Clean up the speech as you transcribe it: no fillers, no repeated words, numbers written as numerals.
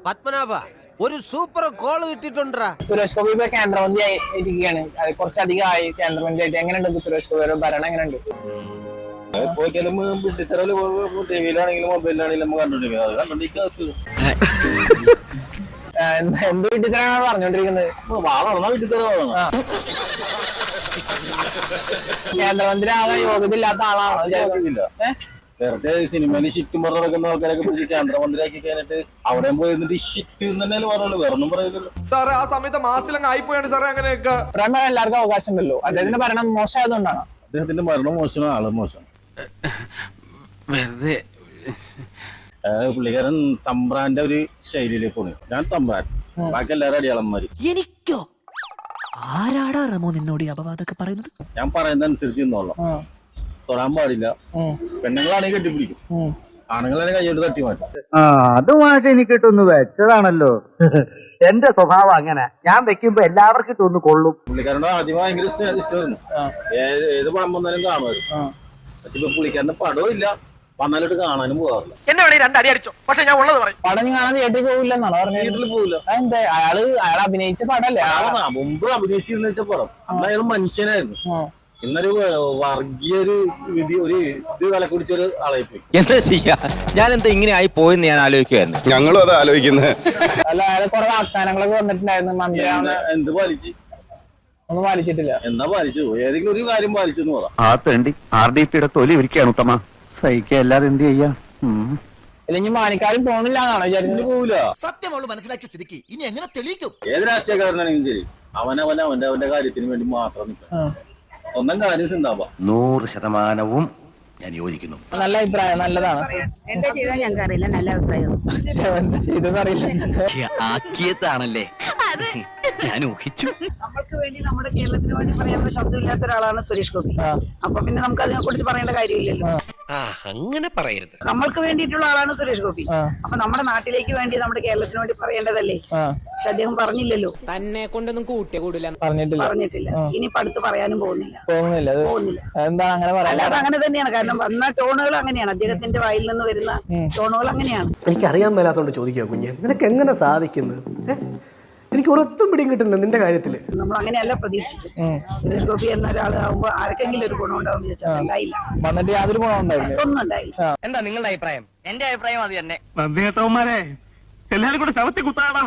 പത്മനാഭ ഒരു super call കിട്ടിട്ടുണ്ടാ. Suresh Gopi ഇപ്പൊ കേന്ദ്രമന്ത്രി ഇരിക്കുകയാണ്. കുറച്ചധികമായി കേന്ദ്രമന്ത്രിയായിട്ട്. എങ്ങനെയുണ്ട് സുരേഷ് ഗോപിയുടെ ഭരണം? എങ്ങനെയുണ്ട്? ടിവിയിലാണെങ്കിലും മൊബൈലിലാണെങ്കിലും നമ്മൾ കണ്ടോണ്ടിരിക്കുന്നത്. അത് കണ്ടോണ്ടിരിക്കുക എന്ത് വീട്ടിത്തരാണ് പറഞ്ഞോണ്ടിരിക്കുന്നത്? കേന്ദ്രമന്ത്രി ആകാൻ യോഗ്യത ഇല്ലാത്ത ആളാണോ? വെറുതെ സിനിമയിൽ ഷിറ്റും പറഞ്ഞു നടക്കുന്ന ആൾക്കാരൊക്കെ പിടിച്ച് കേന്ദ്രമന്ത്രിയാക്കി കഴിഞ്ഞിട്ട് അവിടെ പോയിരുന്നിട്ട് ഷിറ്റ് തന്നെ പറയുള്ളൂ, വേറൊന്നും പറയില്ലല്ലോ സാറേ. ആ സമയത്ത് മാസിലങ്ങ് ആയിപ്പോയാണ് സാറേ. അങ്ങനെയൊക്കെ എല്ലാവർക്കും അവകാശം ഉണ്ടല്ലോ. അദ്ദേഹത്തിന്റെ ഭരണം മോശമായതുകൊണ്ടാണ്. അദ്ദേഹത്തിന്റെ മരണം മോശമാണ്, ആള് മോശം. വെറുതെ പുള്ളിക്കാരൻ തമ്പ്രാന്റെ ഒരു ശൈലിയിലേക്ക് പോണു. ഞാൻ തമ്പ്രാൻ, ബാക്കി എല്ലാവരും അടിയാളന്മാര്. എനിക്കോ ആരാടാ റമോ നിന്നോട് അപവാദമൊക്കെ പറയുന്നത്? ഞാൻ പറയുന്നതനുസരിച്ച് നിന്നോളാം. തൊടാൻ പാടില്ല. പെണ്ണുങ്ങളാണെങ്കിൽ കെട്ടിപ്പിടിക്കും, ആണുങ്ങളാണെങ്കിൽ കൈയോട്ട് തട്ടി മാറ്റും. അതുമായിട്ട് എനിക്കിട്ടൊന്ന് വെച്ചതാണല്ലോ. എന്റെ സ്വഭാവം അങ്ങനെ. ഞാൻ വെക്കുമ്പോ എല്ലാവർക്കും ഇട്ടൊന്ന് കൊള്ളും. പുള്ളിക്കാരനോട് ആദ്യം ഭയങ്കര ഇഷ്ടമായിരുന്നു. ഏത് പടം വന്നാലും കാണുമായിരുന്നു. പക്ഷെ ഇപ്പൊ പുള്ളിക്കാരന്റെ പടവും ഇല്ല, വന്നാലോട്ട് കാണാനും പോകാറില്ല. എന്നെ വേണേ രണ്ടടി അടിച്ചോ, പക്ഷെ ഞാൻ ഉള്ളത് പറയും. പടം കാണാൻ തിയേറ്ററിൽ പോകില്ലെന്നാണോ പറഞ്ഞത്? തിയേറ്ററിൽ പോകില്ല. എന്താ? അയാൾ അഭിനയിച്ച പടല്ലേ? മുമ്പ് അഭിനയിച്ചിരുന്ന വെച്ച പടം അന്ന് അയാൾ മനുഷ്യനായിരുന്നു. ഇന്നൊരു വർഗീയ ഒരു ഇത് തല കുടിച്ചൊരു ആളായി പോയി. എന്താ ചെയ്യാ, ഞാൻ എന്താ ഇങ്ങനെ ആയി പോയെന്ന് ഞാൻ ആലോചിക്കുവായിരുന്നു. ഞങ്ങളും അത് ആലോചിക്കുന്നത്. അല്ല, അയാൾ കുറെ വാഗ്ദാനങ്ങളൊക്കെ വന്നിട്ടുണ്ടായിരുന്നു. മന്ത്രിയാണ്. എന്ത് പാലിച്ച്? ഒന്നും പാലിച്ചിട്ടില്ല. എന്താ പാലിച്ചു? ഏതെങ്കിലും ഒരു കാര്യം പാലിച്ചെന്ന് പറയാം. ആ തേണ്ടി RDPയുടെ തൊലി ഇരിക്കുകയാണ് ഉത്തമ. സഹിക്കുക അല്ലാതെ എന്ത് ചെയ്യാ? ഇല്ലെങ്കിൽ മാനിക്കാരും പോണില്ല എന്നാണോ വിചാരിക്കുന്നത്? പോവില്ല. സത്യമോള് മനസ്സിലാക്കിയ സ്ഥിതിക്ക് ഇനി എങ്ങനെ തെളിയിക്കും? ഏത് രാഷ്ട്രീയക്കാരനാണെങ്കിലും ശരി, അവന്റെ കാര്യത്തിന് വേണ്ടി മാത്രം നിൽക്കാം. സ്വന്തം കാര്യം സിന്താവാ. 100% ഞാൻ യോജിക്കുന്നു. നല്ല അഭിപ്രായം, നല്ലതാണ്. എന്താ ചെയ്താൽ ഞങ്ങൾക്ക് അറിയില്ല. നല്ല അഭിപ്രായം. എന്താ ചെയ്തെന്ന് അറിയില്ല. ആക്കിയതാണല്ലേ ഞാൻ ഊഹിച്ചു. നമ്മൾക്ക് വേണ്ടി, നമ്മുടെ കേരളത്തിന് വേണ്ടി പറയാനുള്ള ശബ്ദമില്ലാത്ത ഒരാളാണ് സുരേഷ് ഗോപി. അപ്പൊ പിന്നെ നമുക്ക് അതിനെ കുറിച്ച് പറയേണ്ട കാര്യമില്ലല്ലോ. അങ്ങനെ പറയരുത്. നമ്മൾക്ക് വേണ്ടിയിട്ടുള്ള ആളാണ് സുരേഷ് ഗോപി. അപ്പൊ നമ്മുടെ നാട്ടിലേക്ക് വേണ്ടി, നമ്മുടെ കേരളത്തിന് വേണ്ടി പറയേണ്ടതല്ലേ. പക്ഷെ അദ്ദേഹം പറഞ്ഞില്ലല്ലോ. തന്നെ കൊണ്ടൊന്നും കൂടില്ല. പറഞ്ഞിട്ടില്ല. ഇനി അടുത്ത് പറയാനും പോകുന്നില്ല. എന്താ അങ്ങനെ പറയാൻ? അല്ലാതെ അങ്ങനെ തന്നെയാണ്. കാരണം വന്ന ടോണുകൾ അങ്ങനെയാണ്. അദ്ദേഹത്തിന്റെ വായിൽ നിന്ന് വരുന്ന ടോണുകൾ അങ്ങനെയാണ്. എനിക്കറിയാൻ മേലാത്തോണ്ട് ചോദിക്കുക കുഞ്ഞെ, നിനക്ക് എങ്ങനെ സാധിക്കുന്നത്? എനിക്ക് ഒരൊത്തും പിടിയും കിട്ടുന്നില്ല നിന്റെ കാര്യത്തില്. നമ്മൾ അങ്ങനെയല്ല പ്രതീക്ഷിച്ചു. സുരേഷ് ഗോപി എന്ന ഒരാളാകുമ്പോ ആർക്കെങ്കിലും ഒരു ഗുണം ഉണ്ടാവും ചോദിച്ചാൽ ഉണ്ടായില്ല. വന്നിട്ട് യാതൊരു ഗുണം ഉണ്ടായില്ല. ഒന്നും ഉണ്ടായില്ല. എന്താ നിങ്ങളുടെ അഭിപ്രായം? എന്റെ അഭിപ്രായം അത് തന്നെ. നന്ദികേട്ടവന്മാരെ എല്ലാരും കൂടെ ശവത്തി കുത്താടാ.